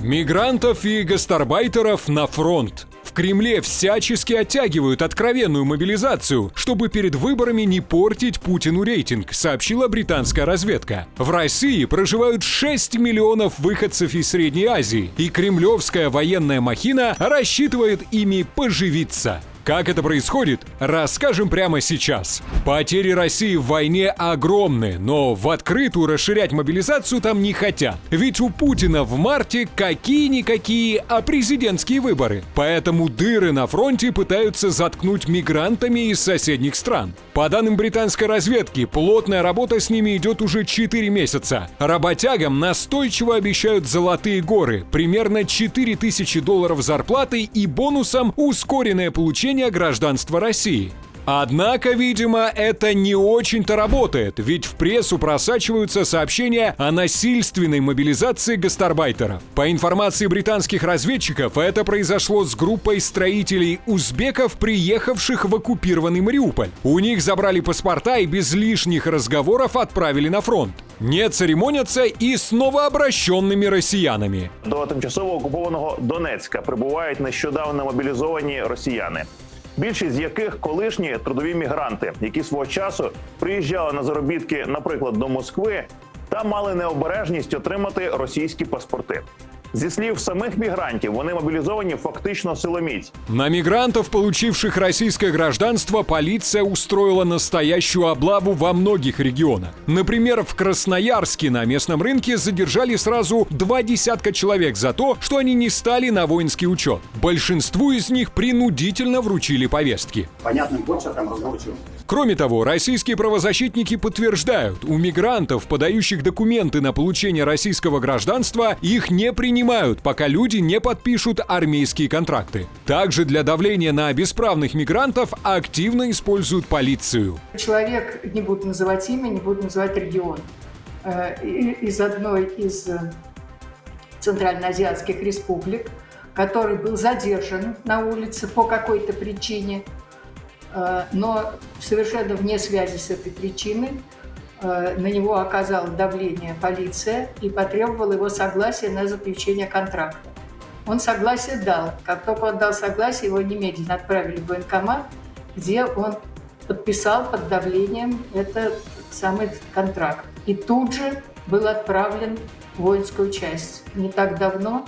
Мигрантов и гастарбайтеров на фронт. В Кремле всячески оттягивают откровенную мобилизацию, чтобы перед выборами не портить Путину рейтинг, сообщила британская разведка. В России проживают 6 миллионов выходцев из Средней Азии, и кремлевская военная махина рассчитывает ими поживиться. Как это происходит, расскажем прямо сейчас. Потери России в войне огромны, но в открытую расширять мобилизацию там не хотят. Ведь у Путина в марте какие-никакие, а президентские выборы. Поэтому дыры на фронте пытаются заткнуть мигрантами из соседних стран. По данным британской разведки, плотная работа с ними идет уже 4 месяца. Работягам настойчиво обещают золотые горы, примерно $4000 зарплаты и бонусом ускоренное получение гражданства России. Однако, видимо, это не очень-то работает, ведь в прессу просачиваются сообщения о насильственной мобилизации гастарбайтеров. По информации британских разведчиков, это произошло с группой строителей-узбеков, приехавших в оккупированный Мариуполь. У них забрали паспорта и без лишних разговоров отправили на фронт. Не церемонятся и с новообращенными россиянами. До тимчасово окупованого Донецька прибувають нещодавно мобілізовані росіяни. Більшість з яких колишні трудові мігранти, які свого часу приїжджали на заробітки, наприклад, до Москви, та мали необережність отримати російські паспорти. Зі слів самих мигрантов, вони мобилизованы фактично силоміць. На мигрантов, получивших российское гражданство, полиция устроила настоящую облаву во многих регионах. Например, в Красноярске на местном рынке задержали сразу 20 человек за то, что они не стали на воинский учет. Большинству из них принудительно вручили повестки. Понятно, больше там разговариваю. Кроме того, российские правозащитники подтверждают, у мигрантов, подающих документы на получение российского гражданства, их не принимают, пока люди не подпишут армейские контракты. Также для давления на бесправных мигрантов активно используют полицию. Человек, не буду называть имя, не буду называть регион, из одной из центральноазиатских республик, который был задержан на улице по какой-то причине, но совершенно вне связи с этой причиной на него оказала давление полиция и потребовала его согласия на заключение контракта. Он согласие дал. Как только он дал согласие, его немедленно отправили в военкомат, где он подписал под давлением этот самый контракт. И тут же был отправлен в воинскую часть. Не так давно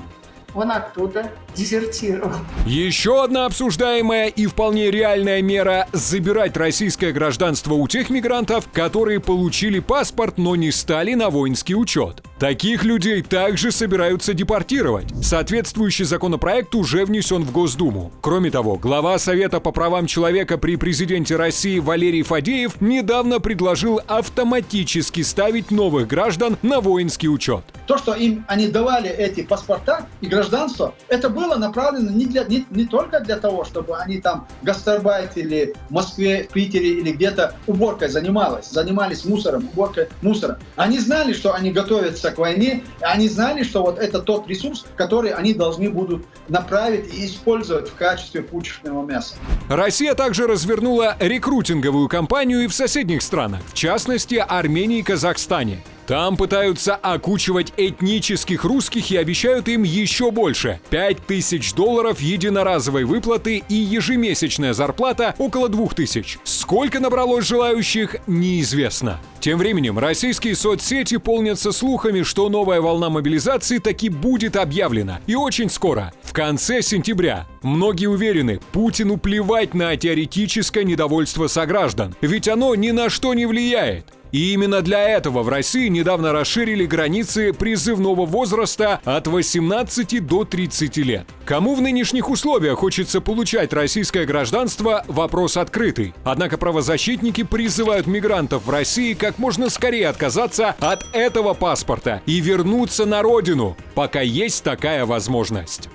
он оттуда дезертировал. Еще одна обсуждаемая и вполне реальная мера – забирать российское гражданство у тех мигрантов, которые получили паспорт, но не стали на воинский учет. Таких людей также собираются депортировать. Соответствующий законопроект уже внесен в Госдуму. Кроме того, глава Совета по правам человека при президенте России Валерий Фадеев недавно предложил автоматически ставить новых граждан на воинский учет. То, что им они давали эти паспорта и гражданство, это было направлено не только для того, чтобы они там гастарбайтили в Москве, в Питере или где-то уборкой занимались мусором, уборкой мусора. Они знали, что они готовятся к войне, и они знали, что вот это тот ресурс, который они должны будут направить и использовать в качестве пушечного мяса. Россия также развернула рекрутинговую кампанию и в соседних странах, в частности, Армении и Казахстане. Там пытаются окучивать этнических русских и обещают им еще больше. $5000 единоразовой выплаты и ежемесячная зарплата около 2000. Сколько набралось желающих, неизвестно. Тем временем российские соцсети полнятся слухами, что новая волна мобилизации таки будет объявлена. И очень скоро, в конце сентября. Многие уверены, Путину плевать на теоретическое недовольство сограждан, ведь оно ни на что не влияет. И именно для этого в России недавно расширили границы призывного возраста от 18 до 30 лет. Кому в нынешних условиях хочется получать российское гражданство – вопрос открытый. Однако правозащитники призывают мигрантов в России как можно скорее отказаться от этого паспорта и вернуться на родину, пока есть такая возможность.